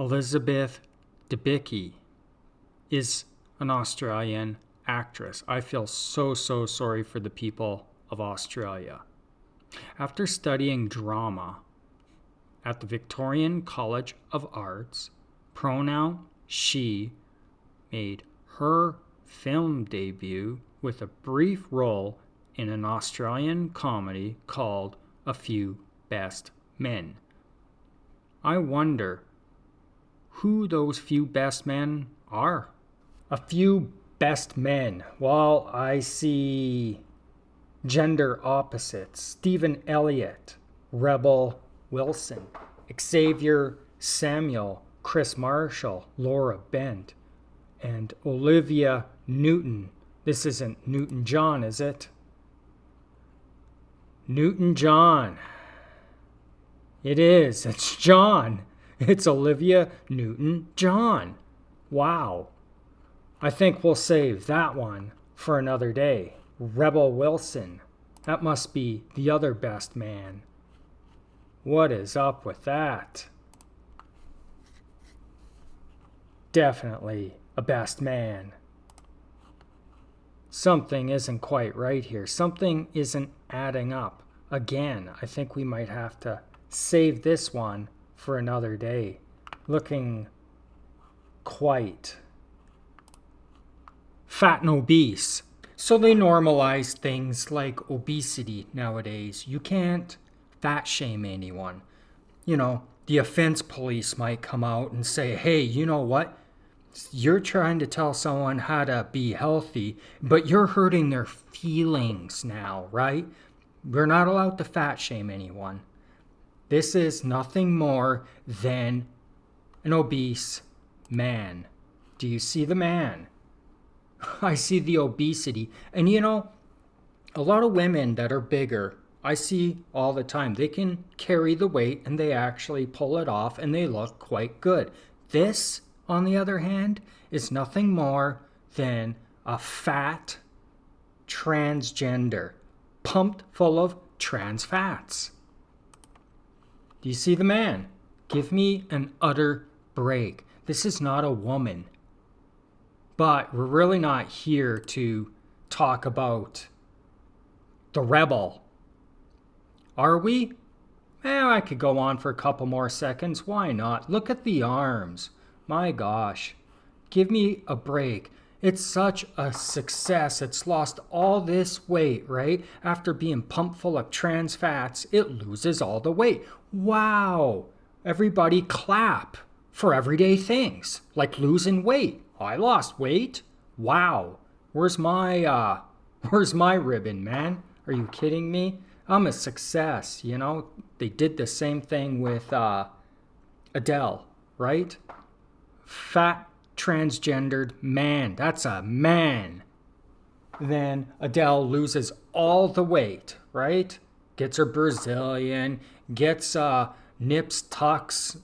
Elizabeth Debicki is an Australian actress. I feel so sorry for the people of Australia. After studying drama at the Victorian College of Arts, pronoun she, made her film debut with a brief role in an Australian comedy called A Few Best Men. I wonder who those few best men are. A few best men. Well, I see gender opposites. Stephen Elliott, Rebel Wilson, Xavier Samuel, Chris Marshall, Laura Bent, and Olivia Newton. This isn't Newton-John, is it? Newton-John. It is. It's John. It's Olivia Newton-John. Wow. I think we'll save that one for another day. Rebel Wilson. That must be the other best man. What is up with that? Definitely a best man. Something isn't quite right here. Something isn't adding up. Again, I think we might have to save this one for another day. Looking quite fat and obese. So they normalize things like obesity nowadays. You can't fat shame anyone. You know, the offense police might come out and say, hey, you know what? You're trying to tell someone how to be healthy, but you're hurting their feelings now, right? We're not allowed to fat shame anyone. This is nothing more than an obese man. Do you see the man? I see the obesity. And you know, a lot of women that are bigger, I see all the time. They can carry the weight and they actually pull it off and they look quite good. This, on the other hand, is nothing more than a fat transgender, pumped full of trans fats. Do you see the man? Give me an utter break. This is not a woman. But we're really not here to talk about the rebel. Are we? Well, I could go on for a couple more seconds. Why not? Look at the arms. My gosh. Give me a break. It's such a success. It's lost all this weight, right? After being pumped full of trans fats, it loses all the weight. Wow. Everybody clap for everyday things, like losing weight. I lost weight. Wow. Where's my ribbon, man? Are you kidding me? I'm a success, you know? They did the same thing with Adele, right? Fat transgendered man. That's a man. Then Adele loses all the weight, right? Gets her Brazilian, gets nips, tucks,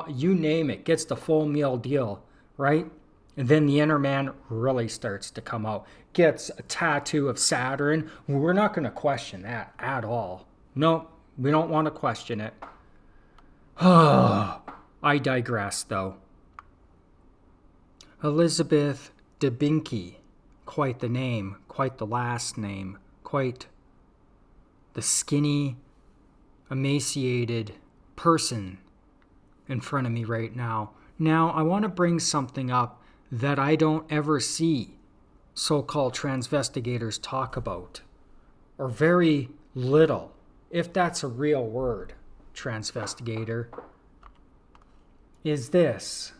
you name it, gets the full meal deal, right? And then the inner man really starts to come out. Gets a tattoo of Saturn. We're not going to question that at all. No, we don't want to question it. I digress, though. Elizabeth Debicki. Quite the name, quite the last name, quite the skinny, emaciated person in front of me right now. Now, I want to bring something up that I don't ever see so-called transvestigators talk about, or very little, if that's a real word, transvestigator, is this.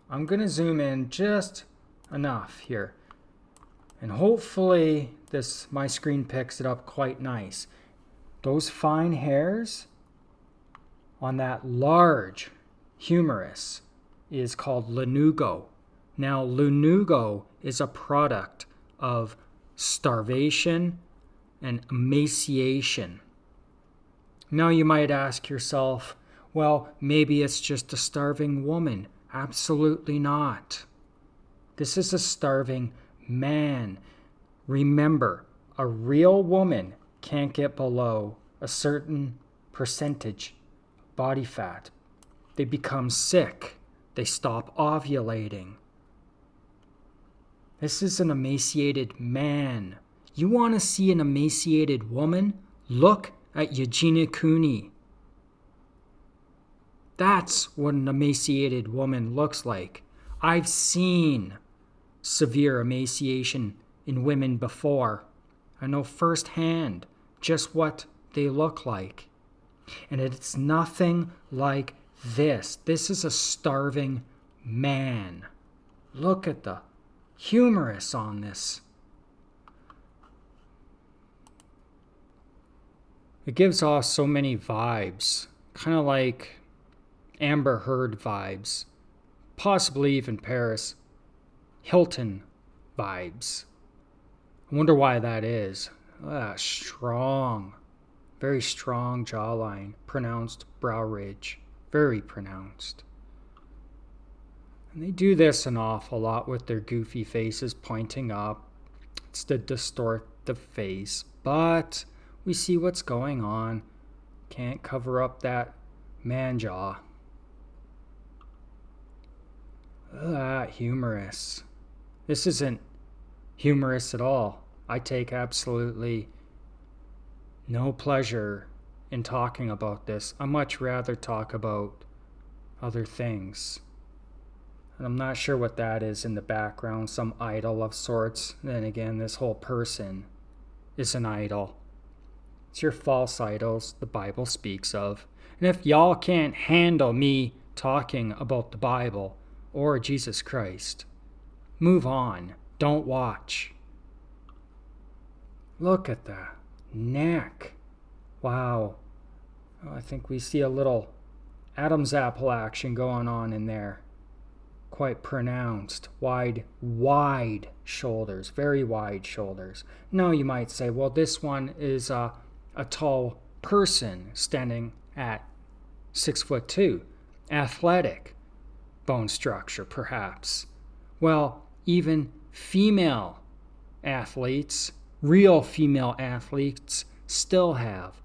I'm going to zoom in just enough here, and hopefully my screen picks it up quite nice. Those fine hairs on that large humerus is called lanugo. Now, lanugo is a product of starvation and emaciation. Now you might ask yourself, well, maybe it's just a starving woman. Absolutely not. This is a starving man. Remember, a real woman can't get below a certain percentage body fat. They become sick. They stop ovulating. This is an emaciated man. You want to see an emaciated woman? Look at Eugenia Cooney. That's what an emaciated woman looks like. I've seen severe emaciation in women before. I know firsthand just what they look like. And it's nothing like this. This is a starving man. Look at the humerus on this. It gives off so many vibes, kind of like Amber Heard vibes, possibly even Paris Hilton vibes. I wonder why that is. Strong, very strong jawline, pronounced brow ridge, very pronounced. And they do this an awful lot with their goofy faces pointing up. It's to distort the face, but we see what's going on. Can't cover up that man jaw. Humorous. This isn't humorous at all. I take absolutely no pleasure in talking about this. I much rather talk about other things. And I'm not sure what that is in the background, some idol of sorts. Then again, this whole person is an idol. It's your false idols the Bible speaks of. And if y'all can't handle me talking about the Bible or Jesus Christ, move on. Don't watch. Look at the neck. Wow. I think we see a little Adam's apple action going on in there. Quite pronounced. Wide shoulders. Very wide shoulders. Now you might say, well, this one is a tall person standing at 6'2". Athletic bone structure, perhaps. Well, even female athletes, real female athletes, still have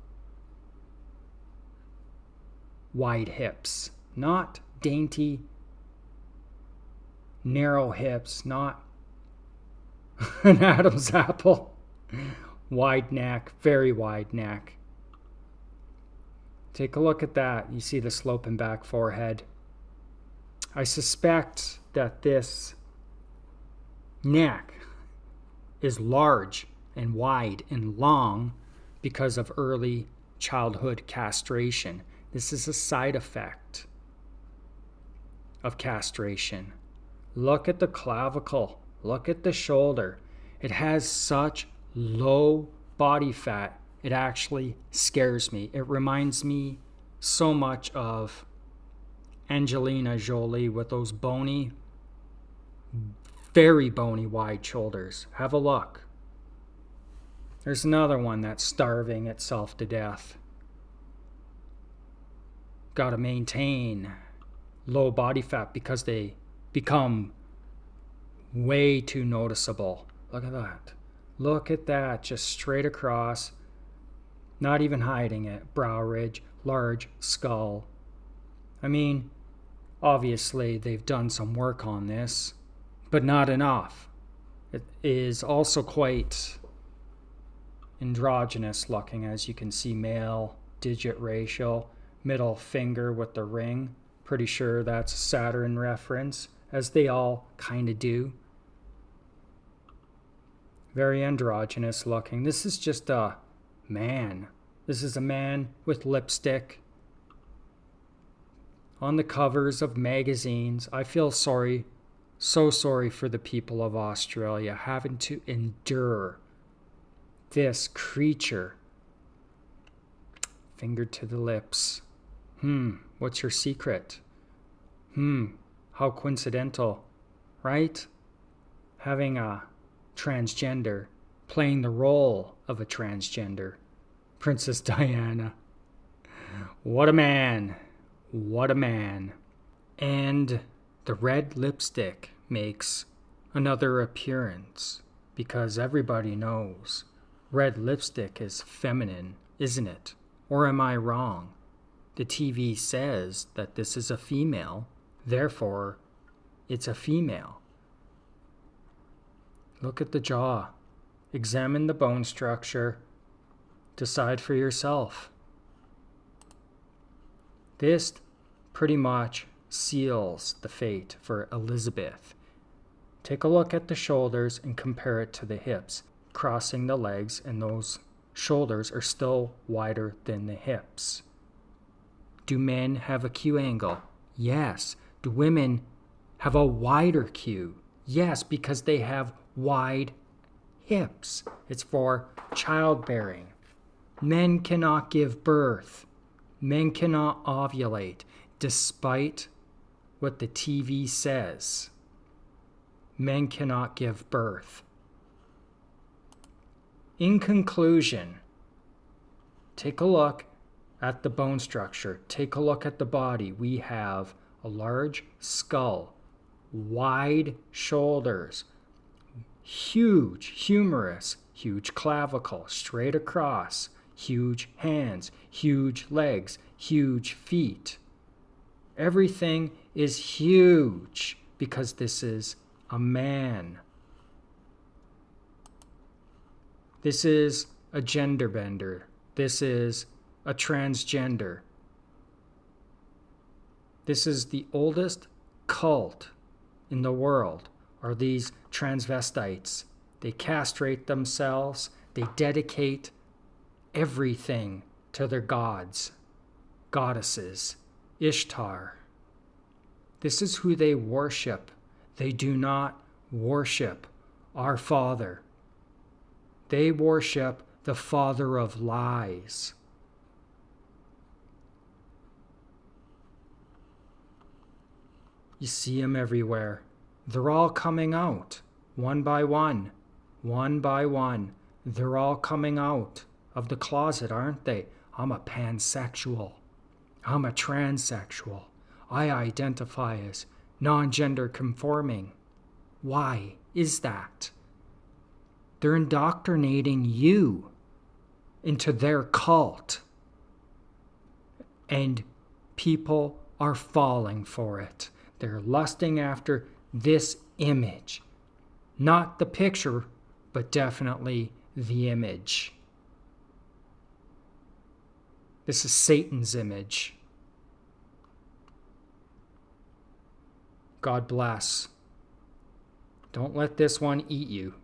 wide hips. Not dainty, narrow hips, not an Adam's apple. Wide neck, very wide neck. Take a look at that. You see the sloping back forehead. I suspect that this neck is large and wide and long because of early childhood castration. This is a side effect of castration. Look at the clavicle. Look at the shoulder. It has such low body fat. It actually scares me. It reminds me so much of Angelina Jolie with those bony, very bony wide shoulders. Have a look. There's another one that's starving itself to death. Got to maintain low body fat because they become way too noticeable. Look at that. Look at that. Just straight across. Not even hiding it. Brow ridge, large skull. I mean, obviously they've done some work on this, but not enough. It is also quite androgynous looking, as you can see. Male digit ratio, middle finger with the ring. Pretty sure that's a Saturn reference, as they all kind of do. Very androgynous looking. This is just a man. This is a man with lipstick on the covers of magazines. I feel sorry, so sorry for the people of Australia having to endure this creature. Finger to the lips. What's your secret? How coincidental, right? Having a transgender, playing the role of a transgender. Princess Diana. What a man. What a man. And the red lipstick makes another appearance because everybody knows red lipstick is feminine, isn't it? Or am I wrong? The TV says that this is a female. Therefore, it's a female. Look at the jaw. Examine the bone structure. Decide for yourself. This pretty much seals the fate for Elizabeth. Take a look at the shoulders and compare it to the hips. Crossing the legs, and those shoulders are still wider than the hips. Do men have a Q angle? Yes. Do women have a wider Q? Yes, because they have wide hips. It's for childbearing. Men cannot give birth. Men cannot ovulate, despite what the TV says. Men cannot give birth. In conclusion, take a look at the bone structure. Take a look at the body. We have a large skull, wide shoulders, huge humerus, huge clavicle, straight across, huge hands, huge legs, huge feet. Everything is huge because this is a man. This is a gender bender. This is a transgender. This is the oldest cult in the world, are these transvestites. They castrate themselves. They dedicate everything to their gods, goddesses, Ishtar. This is who they worship. They do not worship our Father. They worship the father of lies. You see them everywhere. They're all coming out, one by one, one by one. They're all coming out of the closet, aren't they? I'm a pansexual. I'm a transsexual. I identify as non-gender conforming. Why is that? They're indoctrinating you into their cult. And people are falling for it. They're lusting after this image. Not the picture, but definitely the image. This is Satan's image. God bless. Don't let this one eat you.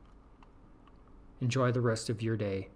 Enjoy the rest of your day.